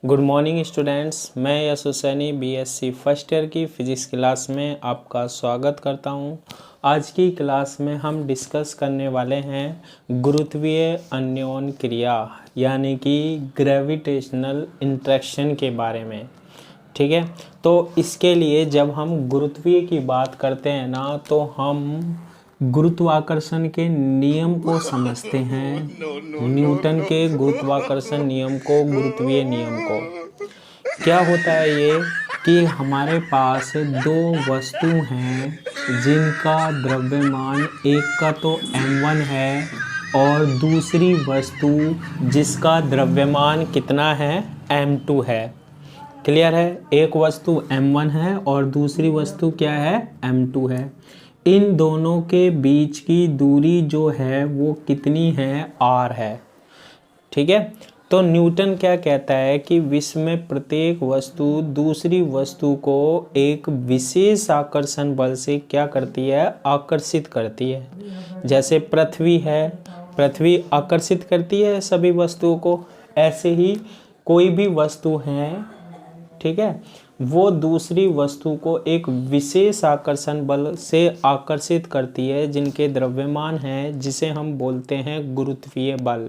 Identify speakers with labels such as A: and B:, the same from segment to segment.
A: Good morning students, मैं यश Husaini BSc first year की physics class में आपका स्वागत करता हूं। आज की क्लास में हम डिस्कस करने वाले हैं गुरुत्वीय अन्योन क्रिया यानी कि ग्रेविटेशनल इंटरेक्शन के बारे में। ठीक है, तो इसके लिए जब हम गुरुत्वीय की बात करते हैं ना, तो हम गुरुत्वाकर्षण के नियम को समझते हैं। न्यूटन के गुरुत्वाकर्षण नियम को, गुरुत्वीय नियम को। क्या होता है ये कि हमारे पास दो वस्तु हैं जिनका द्रव्यमान, एक का तो m1 है और दूसरी वस्तु जिसका द्रव्यमान कितना है, m2 है। क्लियर है? एक वस्तु m1 है और दूसरी वस्तु क्या है, m2 है। इन दोनों के बीच की दूरी जो है वो कितनी है, r है। ठीक है, तो न्यूटन क्या कहता है कि विश्व में प्रत्येक वस्तु दूसरी वस्तु को एक विशेष आकर्षण बल से क्या करती है, आकर्षित करती है। जैसे पृथ्वी है, पृथ्वी आकर्षित करती है सभी वस्तुओं को, ऐसे ही कोई भी वस्तु है, ठीक है, वो दूसरी वस्तु को एक विशेष आकर्षण बल से आकर्षित करती है जिनके द्रव्यमान है, जिसे हम बोलते हैं गुरुत्वीय बल।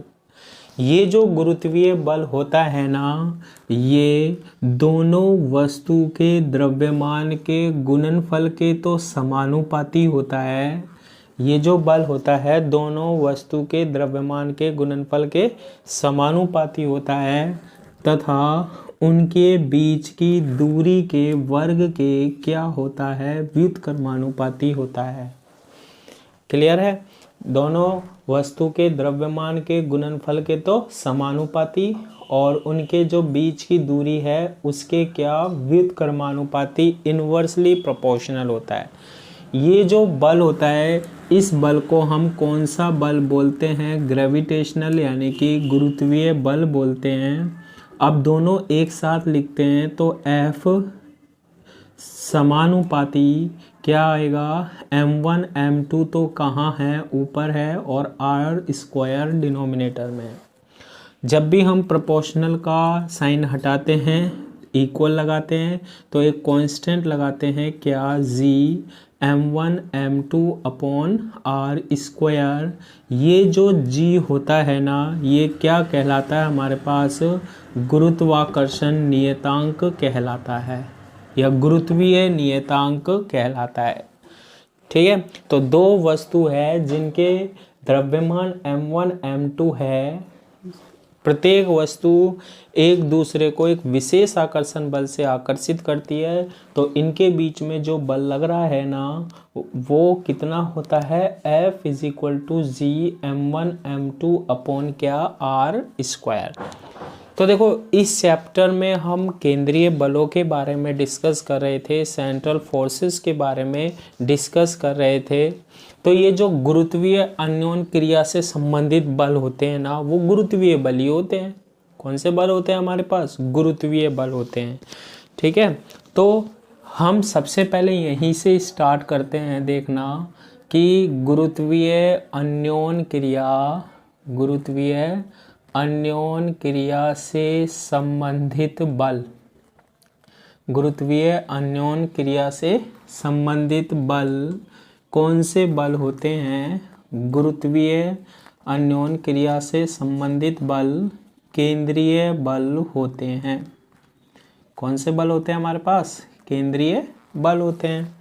A: ये जो गुरुत्वीय बल होता है ना, ये दोनों वस्तु के द्रव्यमान के गुणनफल के तो समानुपाती होता है। ये जो बल होता है दोनों वस्तु के द्रव्यमान के गुणनफल के समानुपाती होता है, तथा उनके बीच की दूरी के वर्ग के क्या होता है, व्युत्क्रमानुपाती होता है। क्लियर है? दोनों वस्तु के द्रव्यमान के गुणनफल के तो समानुपाती और उनके जो बीच की दूरी है उसके क्या, व्युत्क्रमानुपाती, इनवर्सली प्रोपोर्शनल होता है। ये जो बल होता है, इस बल को हम कौन सा बल बोलते हैं, ग्रेविटेशनल यानी कि गुरुत्वीय बल बोलते हैं। अब दोनों एक साथ लिखते हैं तो F समानुपाती क्या आएगा, m1 m2 तो कहाँ है, ऊपर है, और r स्क्वायर डिनोमिनेटर में। जब भी हम प्रोपोर्शनल का साइन हटाते हैं, इक्वल लगाते हैं, तो एक कांस्टेंट लगाते हैं क्या, g m1 m2 upon r square. ये जो g होता है ना, ये क्या कहलाता है हमारे पास, गुरुत्वाकर्षण नियतांक कहलाता है, या गुरुत्वीय नियतांक कहलाता है। ठीक है, तो दो वस्तु है जिनके द्रव्यमान m1 m2 है, प्रत्येक वस्तु एक दूसरे को एक विशेष आकर्षण बल से आकर्षित करती है, तो इनके बीच में जो बल लग रहा है ना, वो कितना होता है, F = G m1 m2 upon क्या, r स्क्वायर। तो देखो, इस चैप्टर में हम केंद्रीय बलों के बारे में डिस्कस कर रहे थे, सेंट्रल फोर्सेस के बारे में डिस्कस कर रहे थे। तो ये जो गुरुत्वीय अन्योन क्रिया से संबंधित बल होते हैं ना, वो गुरुत्वीय बल ही होते हैं। कौन से बल होते हैं हमारे पास, गुरुत्वीय बल होते हैं। ठीक है, तो हम सबसे पहले यहीं से स्टार्ट करते हैं देखना कि गुरुत्वीय अन्योन क्रिया, गुरुत्वीय अन्योन क्रिया से संबंधित बल, गुरुत्वीय अन्योन क्रिया से संबंधित बल कौन से बल होते हैं। गुरुत्वीय अन्योन क्रिया से संबंधित बल केंद्रीय बल होते हैं। कौन से बल होते हैं हमारे पास, केंद्रीय बल होते हैं।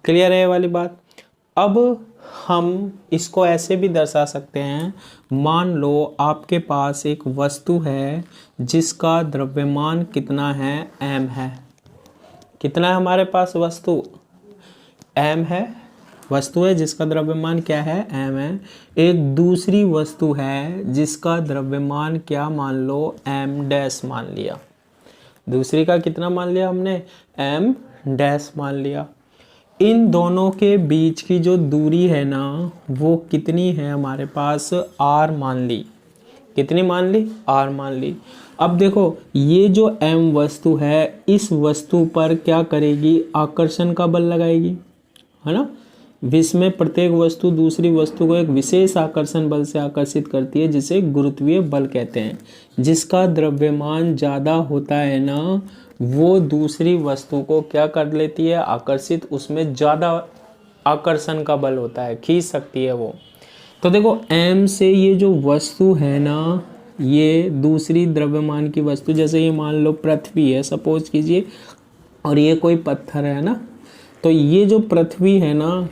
A: क्लियर है ये वाली बात? अब हम इसको ऐसे भी दर्शा सकते हैं, मान लो आपके पास एक वस्तु है जिसका द्रव्यमान कितना है, m है। कितना है हमारे पास वस्तु, m है, वस्तु है जिसका द्रव्यमान क्या है, m है। एक दूसरी वस्तु है जिसका द्रव्यमान क्या मान लो, m डैश मान लिया। दूसरी का कितना मान लिया हमने, m डैश मान लिया। इन दोनों के बीच की जो दूरी है ना, वो कितनी है हमारे पास, r मान ली। कितनी मान ली, r मान ली। अब देखो, ये जो m वस्तु है, इस वस्तु पर क्या करेगी, आकर्षण का बल लगाएगी, है ना। जिसमें प्रत्येक वस्तु दूसरी वस्तु को एक विशेष आकर्षण बल से आकर्षित करती है, जिसे गुरुत्वीय बल कहते हैं। जिसका द्रव्यमान ज़्यादा होता है ना, वो दूसरी वस्तु को क्या कर लेती है, आकर्षित, उसमें ज़्यादा आकर्षण का बल होता है, खींच सकती है वो। तो देखो m से ये जो वस्तु है ना, ये दूसरी द्रव्यमान की वस्तु, जैसे ये मान लो पृथ्वी है सपोज कीजिए, और ये कोई पत्थर है ना, तो ये जो पृथ्वी है ना,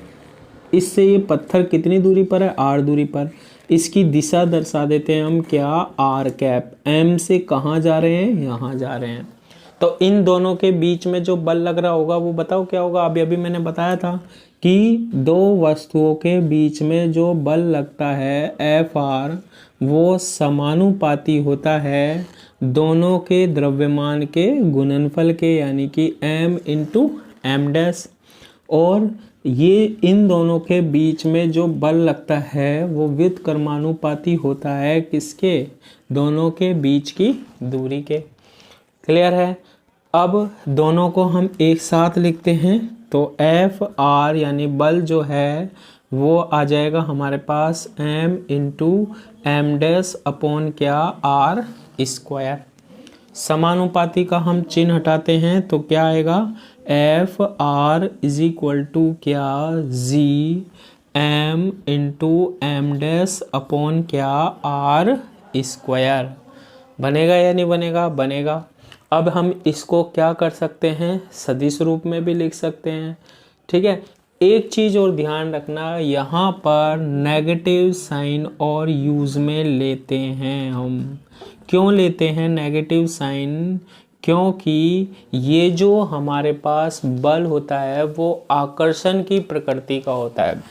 A: इससे ये पत्थर कितनी दूरी पर है, r दूरी पर। इसकी दिशा दर्शा देते हैं हम क्या, r कैप। m से कहाँ जा रहे हैं, यहाँ जा रहे हैं। तो इन दोनों के बीच में जो बल लग रहा होगा वो बताओ क्या होगा। अभी मैंने बताया था कि दो वस्तुओं के बीच में जो बल लगता है Fr, वो समानुपाती होता है दोनों के द्रव्यमान के गुणनफल के, यानी कि m इंटू एम डैश। और ये इन दोनों के बीच में जो बल लगता है वो व्युत्क्रमानुपाती होता है किसके, दोनों के बीच की दूरी के। क्लियर है। अब दोनों को हम एक साथ लिखते हैं, तो Fr यानी बल जो है वो आ जाएगा हमारे पास m into M dash upon क्या, r स्क्वायर। समानुपाती का हम चिन्ह हटाते हैं तो क्या आएगा, Fr इज इक्वल टू क्या, g m into M dash upon क्या, r स्क्वायर। बनेगा या नहीं बनेगा, बनेगा। अब हम इसको क्या कर सकते हैं, सदिश रूप में भी लिख सकते हैं। ठीक है। एक चीज़ और ध्यान रखना, यहाँ पर नेगेटिव साइन और यूज में लेते हैं हम। क्यों लेते हैं नेगेटिव साइन, क्योंकि ये जो हमारे पास बल होता है वो आकर्षण की प्रकृति का होता है,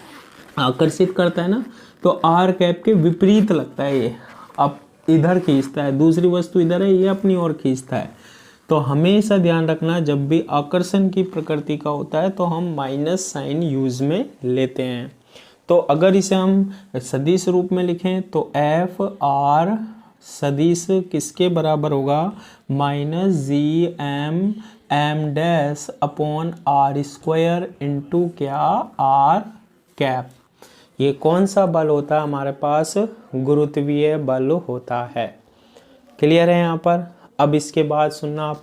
A: आकर्षित करता है ना, तो r कैप के विपरीत लगता है ये। अब इधर खींचता है, दूसरी वस्तु इधर है, ये अपनी ओर खींचता है। तो हमेशा ध्यान रखना, जब भी आकर्षण की प्रकृति का होता है तो हम माइनस साइन यूज में लेते हैं। तो अगर इसे हम सदिश रूप में लिखें तो Fr सदिश किसके बराबर होगा, minus G M dash upon r square into क्या, r कैप। ये कौन सा बल होता है हमारे पास, गुरुत्वीय बल होता है। क्लियर है यहाँ पर। अब इसके बाद सुनना आप,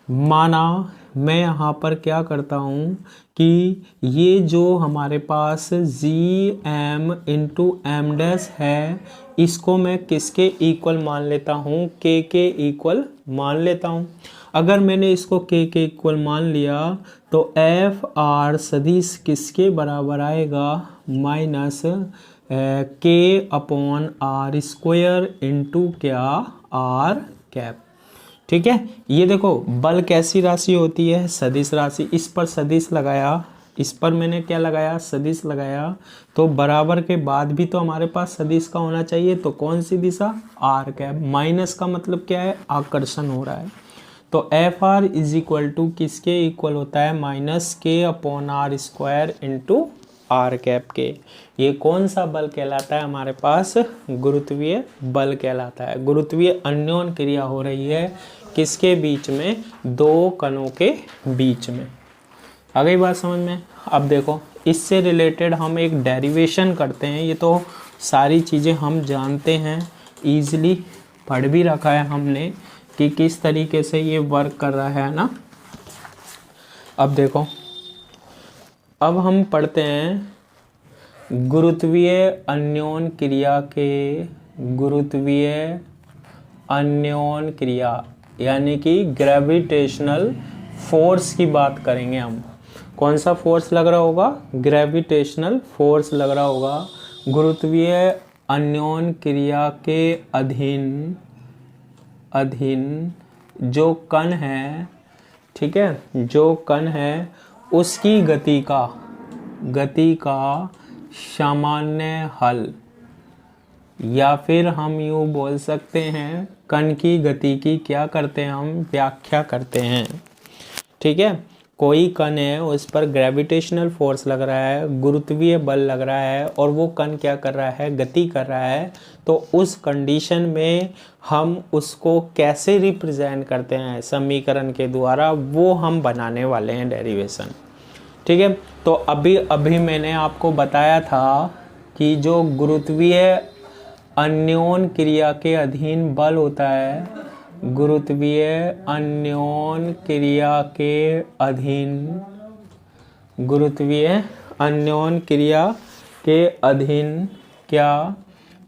A: माना मैं यहाँ पर क्या करता हूँ कि ये जो हमारे पास G M into M dash है, इसको मैं किसके इक्वल मान लेता हूँ, के इक्वल मान लेता हूँ। अगर मैंने इसको के इक्वल मान लिया तो एफ आर सदिश किसके बराबर आएगा, minus K upon R square into क्या, आर कैप। ठीक है। ये देखो बल कैसी राशि होती है, सदिश राशि। इस पर सदिश लगाया, इस पर मैंने क्या लगाया, सदिश लगाया, तो बराबर के बाद भी तो हमारे पास सदिश का होना चाहिए। तो कौन सी दिशा, आर कैप। माइनस का मतलब क्या है, आकर्षण हो रहा है। तो F R is equal to किसके इक्वल होता है, minus K upon R square into R cap के। ये कौन सा बल कहलाता है हमारे पास, गुरुत्वीय बल कहलाता है। गुरुत्वीय अन्योन क्रिया हो रही है किसके बीच में, दो कणों के बीच में। आ गई बात समझ में। अब देखो इससे रिलेटेड हम एक डेरिवेशन करते हैं। ये तो सारी चीज़ें हम जानते हैं, ईजिली पढ़ भी रखा है हमने कि किस तरीके से ये वर्क कर रहा है ना। अब देखो, अब हम पढ़ते हैं गुरुत्वीय अन्योन क्रिया के, गुरुत्वीय अन्योन क्रिया यानी कि ग्रेविटेशनल फोर्स की बात करेंगे हम। कौन सा फोर्स लग रहा होगा, ग्रेविटेशनल फोर्स लग रहा होगा गुरुत्वीय अन्योन क्रिया के अधीन जो कण है, ठीक है, जो कण है उसकी गति का सामान्य हल, या फिर हम यूँ बोल सकते हैं कण की गति की क्या करते हैं हम, व्याख्या करते हैं। ठीक है। कोई कण है, उस पर ग्रेविटेशनल फोर्स लग रहा है, गुरुत्वीय बल लग रहा है, और वो कण क्या कर रहा है, गति कर रहा है। तो उस कंडीशन में हम उसको कैसे रिप्रेजेंट करते हैं समीकरण के द्वारा, वो हम बनाने वाले हैं डेरिवेशन। ठीक है। तो अभी मैंने आपको बताया था कि जो गुरुत्वीय अन्योन क्रिया के अधीन बल होता है, गुरुत्वीय अन्योन क्रिया के अधीन, गुरुत्वीय अन्योन क्रिया के अधीन क्या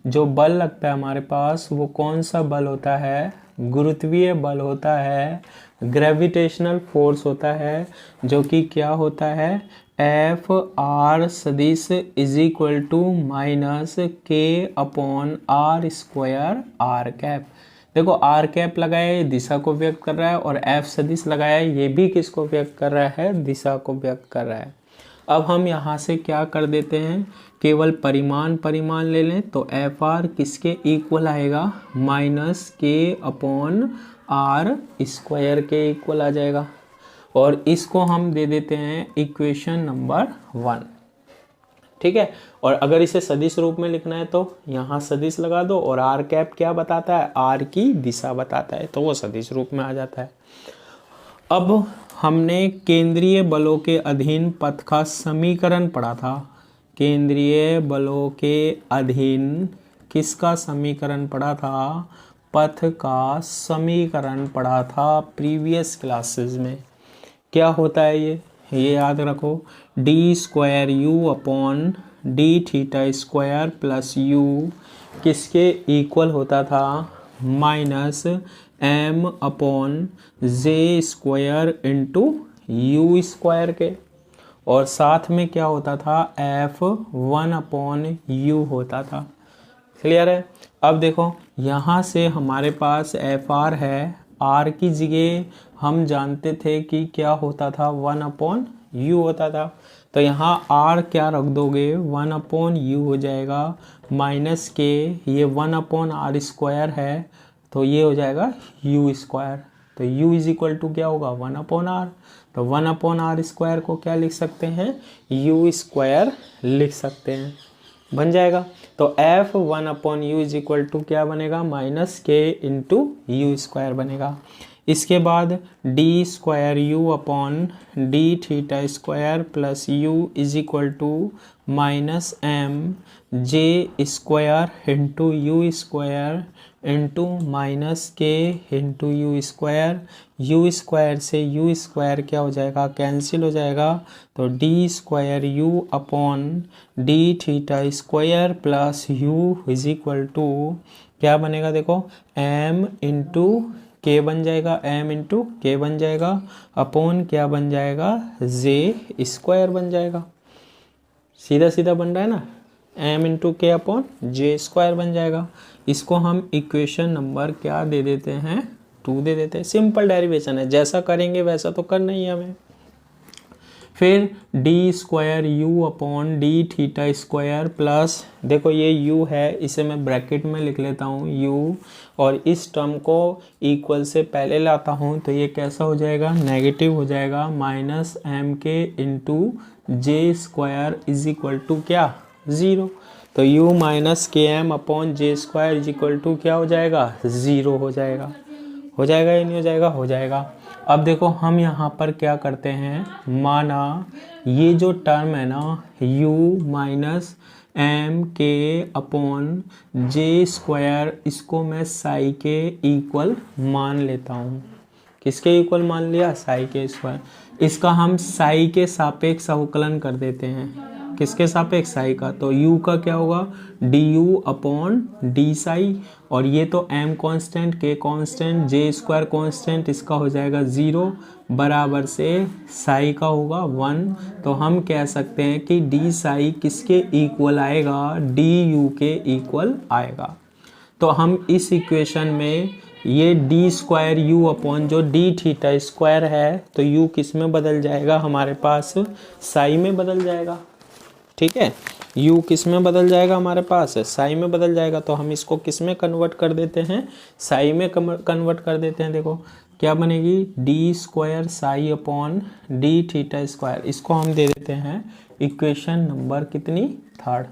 A: जो बल लगता है हमारे पास, वो कौन सा बल होता है? गुरुत्वीय बल होता है, ग्रेविटेशनल फोर्स होता है, जो कि क्या होता है? एफ आर सदिश is equal to minus K upon R square R cap. देखो आर कैप लगाया है, दिशा को व्यक्त कर रहा है, और एफ सदिश लगाया है, ये भी किसको व्यक्त कर रहा है? दिशा को व्यक्त कर रहा है। अब हम यहाँ से क्या कर देते हैं, केवल परिमाण ले लें, तो एफ आर किसके इक्वल आएगा? Minus K upon R square के इक्वल आ जाएगा। और इसको हम दे देते हैं इक्वेशन नंबर 1, ठीक है। और अगर इसे सदिश रूप में लिखना है तो यहाँ सदिश लगा दो, और आर कैप क्या बताता है? आर की दिशा बताता है, तो वो सदिश रूप में आ जाता है। अब हमने केंद्रीय बलों के अधीन पथ का समीकरण पढ़ा था। केंद्रीय बलों के अधीन किसका समीकरण पढ़ा था? पथ का समीकरण पढ़ा था प्रीवियस क्लासेस में। क्या होता है ये याद रखो, D square U upon D theta square plus U किसके इक्वल होता था? Minus M upon J square into U square के। और साथ में क्या होता था? एफ 1 अपॉन यू होता था। क्लियर है? अब देखो यहाँ से हमारे पास एफ आर है, आर की जगह हम जानते थे कि क्या होता था? 1 अपॉन यू होता था। तो यहाँ आर क्या रख दोगे? 1 अपॉन यू हो जाएगा, माइनस के ये 1 अपॉन आर स्क्वायर है, तो ये हो जाएगा यू स्क्वायर। तो यू इज इक्वल टू क्या होगा? 1 अपॉन आर। तो 1 अपॉन आर स्क्वायर को क्या लिख सकते हैं? यू स्क्वायर लिख सकते हैं, बन जाएगा। तो F 1 upon U is equal to क्या बनेगा? Minus K into U square बनेगा। इसके बाद D square U upon D theta square plus U is equal to minus M J square into U square into minus K into U square से U square क्या हो जाएगा? Cancel हो जाएगा। तो D square U upon D theta square plus U is equal to क्या बनेगा? देखो एम इंटू के बन जाएगा, एम इंटू के बन जाएगा, अपॉन क्या बन जाएगा? जे स्क्वायर बन जाएगा। सीधा सीधा बन रहा है ना, एम इंटू के अपॉन जे स्क्वायर बन जाएगा। इसको हम इक्वेशन नंबर क्या दे देते हैं? 2 दे देते हैं। सिंपल डेरिवेशन है, जैसा करेंगे वैसा तो करना ही है हमें। फिर D square U upon D theta square plus, देखो ये यू है, इसे मैं ब्रैकेट में लिख लेता हूँ यू, और इस टर्म को इक्वल से पहले लाता हूँ, तो ये कैसा हो जाएगा? नेगेटिव हो जाएगा, minus M K into J square is equal to क्या? 0। तो u minus K M upon J square is equal to क्या हो जाएगा? 0 हो जाएगा। हो जाएगा या नहीं हो जाएगा? हो जाएगा। अब देखो हम यहाँ पर क्या करते हैं, माना ये जो टर्म है ना u minus M K upon J square, इसको मैं साई के इक्वल मान लेता हूँ। किसके इक्वल मान लिया? साई के स्क्वायर। इसका हम साई के सापेक्ष अवकलन कर देते हैं। किसके सापेक्ष? साई का। तो u का क्या होगा? D you upon D Sai, और ये तो m constant, k constant, j square constant, इसका हो जाएगा 0 बराबर से साई का होगा 1। तो हम कह सकते हैं कि डी साई किसके इक्वल आएगा? डी यू के इक्वल आएगा। तो हम इस इक्वेशन में ये डी स्क्वायर यू अपॉन जो डी थीटा स्क्वायर है, तो यू किस में बदल जाएगा? हमारे पास साई में बदल जाएगा। ठीक है, u किस में बदल जाएगा? हमारे पास साई में बदल जाएगा। तो हम इसको किस में कन्वर्ट कर देते हैं? साई में कन्वर्ट कर देते हैं। देखो क्या बनेगी? D square psi upon D theta square, इसको हम दे देते हैं इक्वेशन नंबर कितनी? 3rd।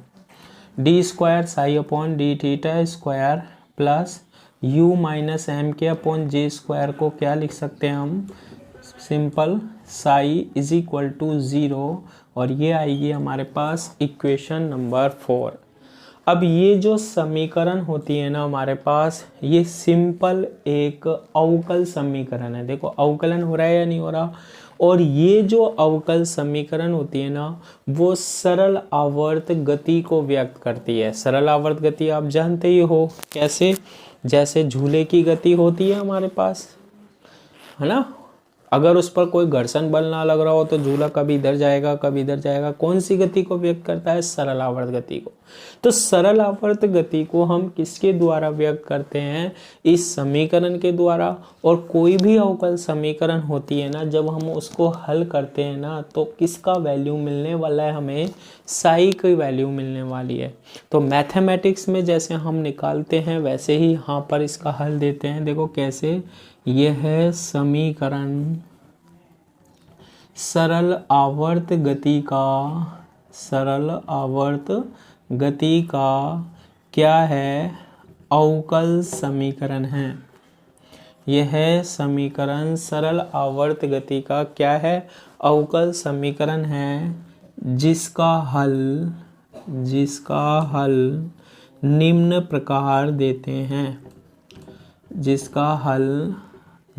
A: D square psi upon D theta square plus u minus M K upon J square को क्या लिख सकते हैं हम? Simple psi is equal to 0 और ये आएगी हमारे पास इक्वेशन नंबर 4। अब ये जो समीकरण होती है ना हमारे पास, ये सिंपल एक अवकल समीकरण है। देखो अवकलन हो रहा है या नहीं हो रहा। और ये जो अवकल समीकरण होती है ना, वो सरल आवर्त गति को व्यक्त करती है। सरल आवर्त गति आप जानते ही हो कैसे, जैसे झूले की गति होती है हमारे पास, है ना। अगर उस पर कोई घर्षण बल ना लग रहा हो तो झूला कभी इधर जाएगा कभी इधर जाएगा। कौन सी गति को व्यक्त करता है? सरल आवर्त गति को। तो सरल आवर्त गति को हम किसके द्वारा व्यक्त करते हैं? इस समीकरण के द्वारा। और कोई भी अवकल समीकरण होती है ना, जब हम उसको हल करते हैं ना, तो किसका वैल्यू मिलने वाला है? हमें साई की वैल्यू मिलने वाली है। तो मैथमेटिक्स में जैसे हम निकालते हैं वैसे ही यहाँ पर इसका हल देते हैं। देखो कैसे, यह है समीकरण सरल आवर्त गति का, सरल आवर्त गति का क्या है? अवकल समीकरण है। यह है समीकरण सरल आवर्त गति का क्या है? अवकल समीकरण है, जिसका हल निम्न प्रकार देते हैं, जिसका हल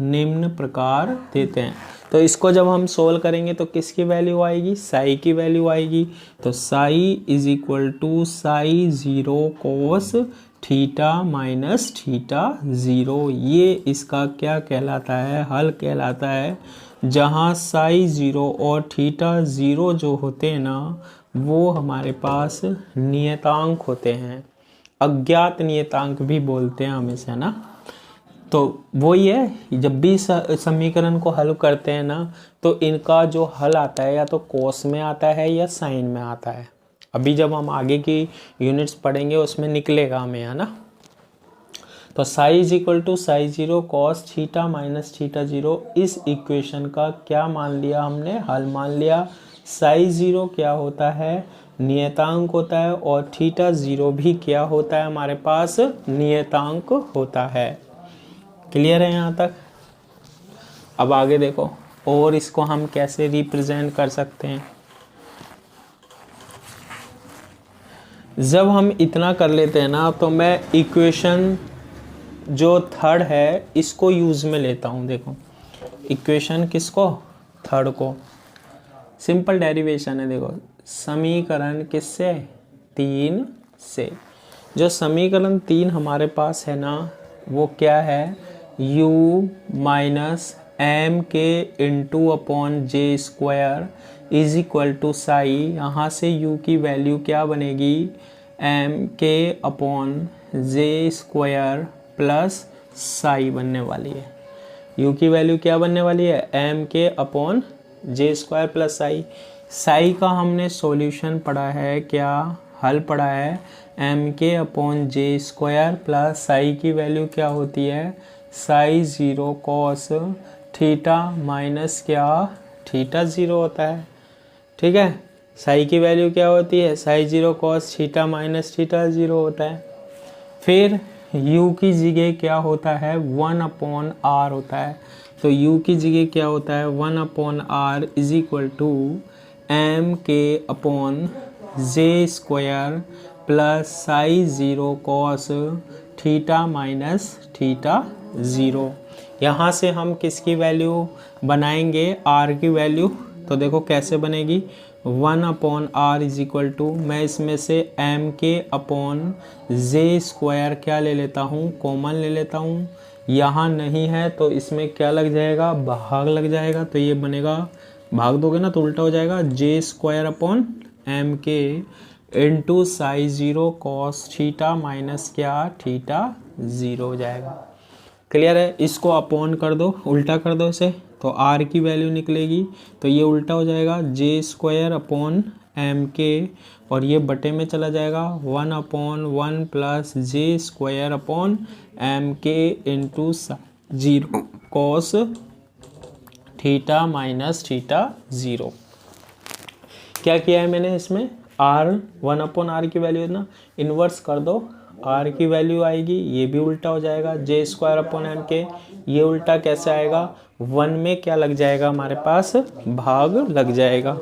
A: निम्न प्रकार देते हैं। तो इसको जब हम सोल्व करेंगे तो किसकी वैल्यू आएगी? साई की वैल्यू आएगी। तो psi is equal to psi 0 cos theta minus theta 0। ये इसका क्या कहलाता है? हल कहलाता है। जहाँ साई 0 और थीटा 0 जो होते हैं ना, वो हमारे पास नियतांक होते हैं। अज्ञात नियतांक भी बोलते हैं हम इसे, है ना। तो वही है, जब भी समीकरण को हल करते हैं ना, तो इनका जो हल आता है या तो कोस में आता है या साइन में आता है। अभी जब हम आगे की यूनिट्स पढ़ेंगे उसमें निकलेगा हमें, है ना। तो psi is equal to psi 0 cos theta minus theta 0, इस इक्वेशन का क्या मान लिया हमने? हल मान लिया। साई 0 क्या होता है? नियतांक होता है। और थीटा 0 भी क्या होता है? हमारे पास नियतांक होता है। क्लियर है यहाँ तक? अब आगे देखो, और इसको हम कैसे रिप्रेजेंट कर सकते हैं। जब हम इतना कर लेते हैं ना, तो मैं इक्वेशन जो थर्ड है इसको यूज में लेता हूँ। देखो इक्वेशन किसको? थर्ड को। सिंपल डेरिवेशन है। देखो समीकरण किससे? 3 से। जो समीकरण 3 हमारे पास है ना, वो क्या है? u minus M K into upon J square is equal to psi. यहाँ से u की वैल्यू क्या बनेगी? M K upon J square plus psi बनने वाली है। u की वैल्यू क्या बनने वाली है? M K upon J square plus Sai. Sai का हमने सॉल्यूशन पढ़ा है, क्या हल पढ़ा है? M K upon J square plus Sai की वैल्यू क्या होती है? साई 0 कॉस थीटा माइनस क्या? थीटा 0 होता है। ठीक है, साई की वैल्यू क्या होती है? Sai 0 cos theta minus theta 0 होता है। फिर u की जगह क्या होता है? 1 अपॉन आर होता है। तो u की जगह क्या होता है? 1 upon R is equal to M K upon J square plus psi 0 cos theta minus theta 0। यहाँ से हम किसकी वैल्यू बनाएंगे? r की वैल्यू। तो देखो कैसे बनेगी? 1 upon R is equal to, मैं इसमें से M K upon J square क्या ले लेता हूँ? कॉमन ले लेता हूँ। यहाँ नहीं है तो इसमें क्या लग जाएगा? भाग लग जाएगा। तो ये बनेगा, भाग दोगे ना तो उल्टा हो जाएगा, जे square upon M K into Sai 0 cos theta minus क्या? थीटा 0 हो जाएगा। क्लियर है? इसको अपॉन कर दो, उल्टा कर दो इसे, तो r की वैल्यू निकलेगी। तो ये उल्टा हो जाएगा, जे स्क्वायर अपॉन एम के, और ये बटे में चला जाएगा 1 upon 1 plus J square upon M K into 0 cos theta minus theta 0। क्या किया है मैंने इसमें? r 1 अपॉन आर की वैल्यू ना इन्वर्स कर दो, आर की वैल्यू आएगी, ये भी उल्टा हो जाएगा, जे स्क्वायर अपॉन एम के, ये उल्टा कैसे आएगा, 1 में क्या लग जाएगा हमारे पास, भाग लग जाएगा,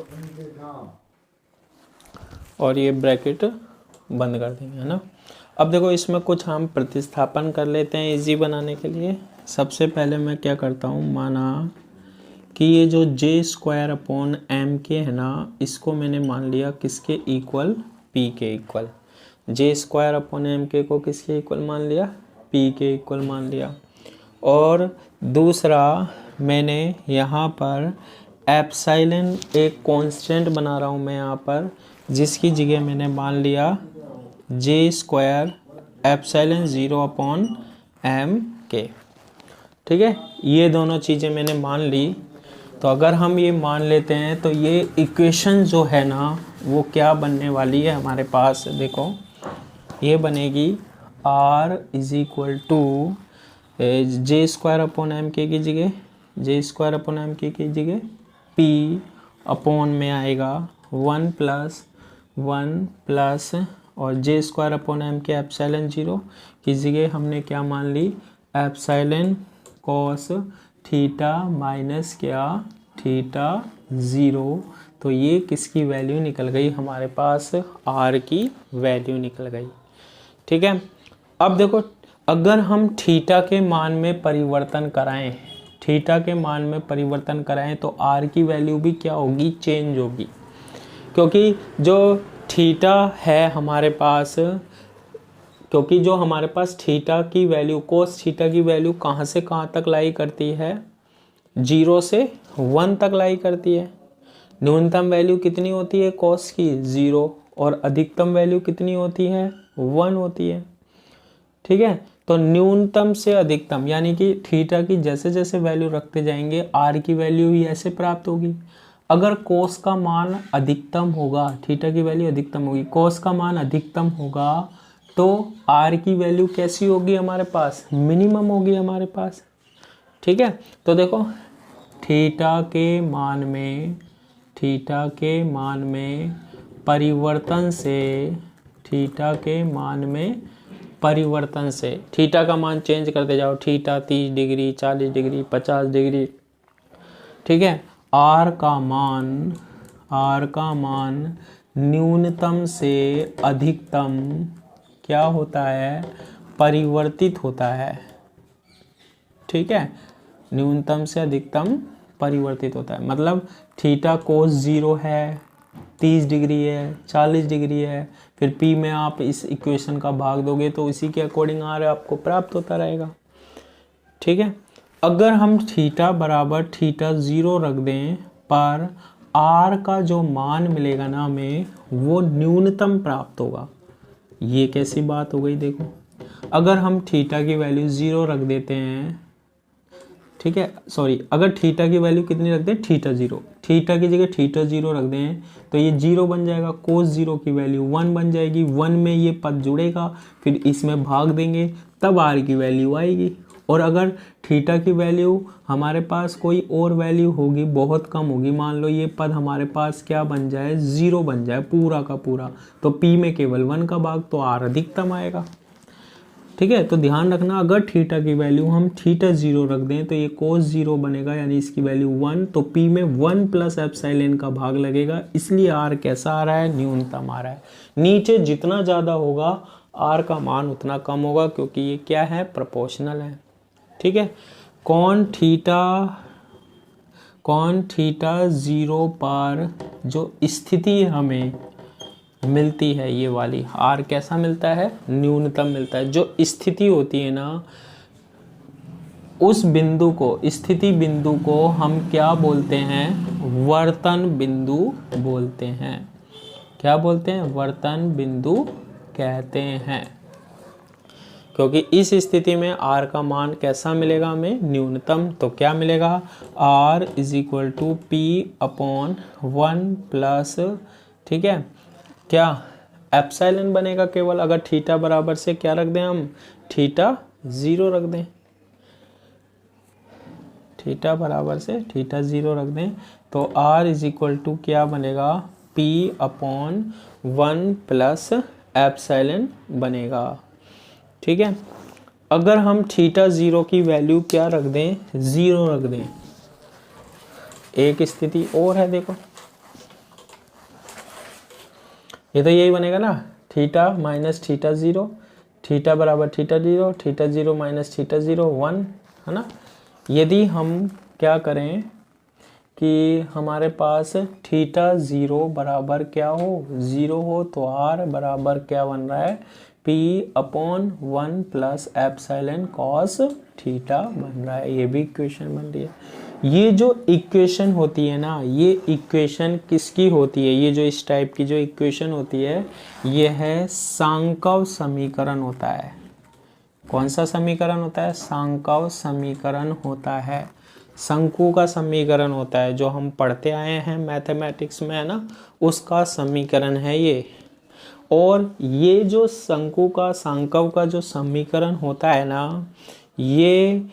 A: और ये ब्रैकेट बंद कर देंगे, है ना। अब देखो इसमें कुछ हम प्रतिस्थापन कर लेते हैं इजी बनाने के लिए। सबसे पहले मैं क्या करता हूँ, माना कि ये जो जे स्क्वायर अपॉन एम के है ना, इसको मैंने मान लिया किसके इक्वल, पी के equal. J square upon M K को किसके इक्वल मान लिया, पी के इक्वल मान लिया। और दूसरा मैंने यहाँ पर एप्सिलॉन एक कांस्टेंट बना रहा हूँ मैं यहाँ पर, जिसकी जगह मैंने मान लिया J square epsilon 0 upon M K. ठीक है, ये दोनों चीज़ें मैंने मान ली। तो अगर हम ये मान लेते हैं तो ये इक्वेशन जो है ना वो क्या बनने वाली है हमारे पास, देखो ये बनेगी r is equal to J square upon M K की जगह, जे स्क्वायर अपॉन एम के की जगह p अपॉन में आएगा 1 प्लस और जे स्क्वायर अपॉन एम के एप्सिलॉन 0 की जगह हमने क्या मान ली, एप्सिलॉन कॉस थीटा माइनस क्या, थीटा 0। तो ये किसकी वैल्यू निकल गई हमारे पास, r की वैल्यू निकल गई। ठीक है, अब देखो अगर हम थीटा के मान में परिवर्तन कराएं, थीटा के मान में परिवर्तन कराएं तो r की वैल्यू भी क्या होगी, चेंज होगी। क्योंकि जो थीटा है हमारे पास, क्योंकि जो हमारे पास थीटा की वैल्यू, कोस थीटा की वैल्यू कहाँ से कहाँ तक लाई करती है, 0 से 1 तक लाई करती है। न्यूनतम वैल्यू कितनी होती है कोस की, 0, और अधिकतम वैल्यू कितनी होती है, 1 होती है। ठीक है, तो न्यूनतम से अधिकतम यानी कि थीटा की जैसे जैसे वैल्यू रखते जाएंगे आर की वैल्यू ही ऐसे प्राप्त होगी। अगर कोस का मान अधिकतम होगा, थीटा की वैल्यू अधिकतम होगी, कोस का मान अधिकतम होगा तो आर की वैल्यू कैसी होगी हमारे पास, मिनिमम होगी हमारे पास। ठीक है, तो देखो थीटा के मान में, थीटा के मान में परिवर्तन से, थीटा के मान में परिवर्तन से, थीटा का मान चेंज करते जाओ, थीटा 30 डिग्री, 40 डिग्री, 50 डिग्री। ठीक है, आर का मान न्यूनतम से अधिकतम क्या होता है, परिवर्तित होता है। ठीक है, न्यूनतम से अधिकतम परिवर्तित होता है। मतलब थीटा कोस 0 है, 30 डिग्री है, 40 डिग्री है, फिर p में आप इस इक्वेशन का भाग दोगे तो इसी के अकॉर्डिंग आर आपको प्राप्त होता रहेगा। ठीक है, अगर हम थीटा बराबर थीटा 0 रख दें पर r का जो मान मिलेगा ना हमें वो न्यूनतम प्राप्त होगा। ये कैसी बात हो गई, देखो अगर हम थीटा की वैल्यू 0 रख देते हैं, ठीक है, सॉरी, अगर थीटा की वैल्यू कितनी रख दें, थीटा 0, थीटा की जगह थीटा 0 रख दें तो ये 0 बन जाएगा, कोस 0 की वैल्यू 1 बन जाएगी, 1 में ये पद जुड़ेगा, फिर इसमें भाग देंगे तब r की वैल्यू आएगी। और अगर थीटा की वैल्यू हमारे पास कोई और वैल्यू होगी, बहुत कम होगी, मान लो ये पद हमारे पास क्या बन जाए, 0 बन जाए पूरा का पूरा, तो p में केवल 1 का भाग, तो r अधिकतम आएगा। ठीक है, तो ध्यान रखना अगर थीटा की वैल्यू हम थीटा 0 रख दें तो ये कोस 0 बनेगा, यानी इसकी वैल्यू 1, तो p में 1 प्लस एप्सिलॉन का भाग लगेगा, इसलिए r कैसा आ रहा है, न्यूनतम आ रहा है। नीचे जितना ज़्यादा होगा r का मान उतना कम होगा, क्योंकि ये क्या है, प्रोपोर्शनल है। ठीक है, कॉन थीटा 0 पर जो स्थिति हमें मिलती है ये वाली, r कैसा मिलता है, न्यूनतम मिलता है। जो स्थिति होती है ना, उस बिंदु को, स्थिति बिंदु को हम क्या बोलते हैं, वर्तन बिंदु बोलते हैं। क्या बोलते हैं, वर्तन बिंदु कहते हैं। क्योंकि इस स्थिति में r का मान कैसा मिलेगा हमें, न्यूनतम। तो क्या मिलेगा, r is equal to p upon 1 plus, ठीक है, क्या एप्सिलॉन बनेगा केवल, अगर थीटा बराबर से क्या रख दें हम, थीटा 0 रख दें, थीटा बराबर से थीटा 0 रख दें, तो r इज इक्वल टू क्या बनेगा, p अपॉन 1 प्लस एप्सिलॉन बनेगा। ठीक है। अगर हम थीटा 0 की वैल्यू क्या रख दें, 0 रख दें, एक स्थिति और है, देखो ये तो यही बनेगा ना, थीटा माइनस थीटा 0, थीटा बराबर थीटा 0, थीटा 0 माइनस थीटा 0 1, है ना। यदि हम क्या करें कि हमारे पास थीटा 0 बराबर क्या हो, 0 हो, तो r बराबर क्या बन रहा है, p upon 1 plus epsilon cos theta बन रहा है। ये भी इक्वेशन बन रही है। ये जो इक्वेशन होती है ना, ये इक्वेशन किसकी होती है, ये जो इस टाइप की जो इक्वेशन होती है, ये है सांकव समीकरण होता है। कौन सा समीकरण होता है, सांकव समीकरण होता है, शंकु का समीकरण होता है, जो हम पढ़ते आए हैं मैथमेटिक्स में, है ना, उसका समीकरण है ये। और ये जो शंकु का, सांकव का जो समीकरण होता है ना, ये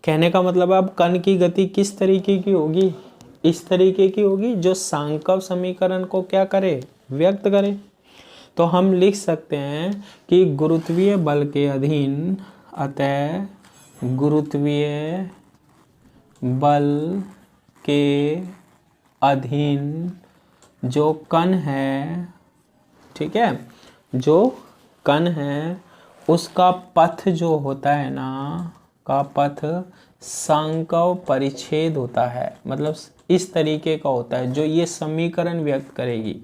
A: कहने का मतलब अब कण की गति किस तरीके की होगी, इस तरीके की होगी जो सांकव समीकरण को क्या करे, व्यक्त करे। तो हम लिख सकते हैं कि गुरुत्वीय बल के अधीन, अतः गुरुत्वीय बल के अधीन जो कण है, ठीक है, जो कण है उसका पथ जो होता है ना, का पथ सांकव परिच्छेद होता है। मतलब इस तरीके का होता है जो ये समीकरण व्यक्त करेगी।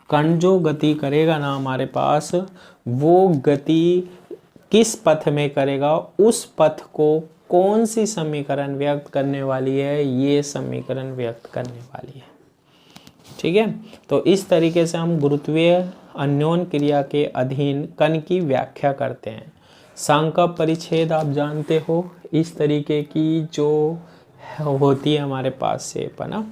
A: कण जो गति करेगा ना हमारे पास, वो गति किस पथ में करेगा, उस पथ को कौन सी समीकरण व्यक्त करने वाली है, ये समीकरण व्यक्त करने वाली है। ठीक है। तो इस तरीके से हम गुरुत्वीय अन्योन क्रिया के अधीन कण की व्याख्या करते हैं। सांकव परिच्छेद आप जानते हो, इस तरीके की जो होती है हमारे पास शेप, है ना।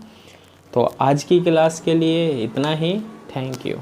A: तो आज की क्लास के लिए इतना ही। Thank you.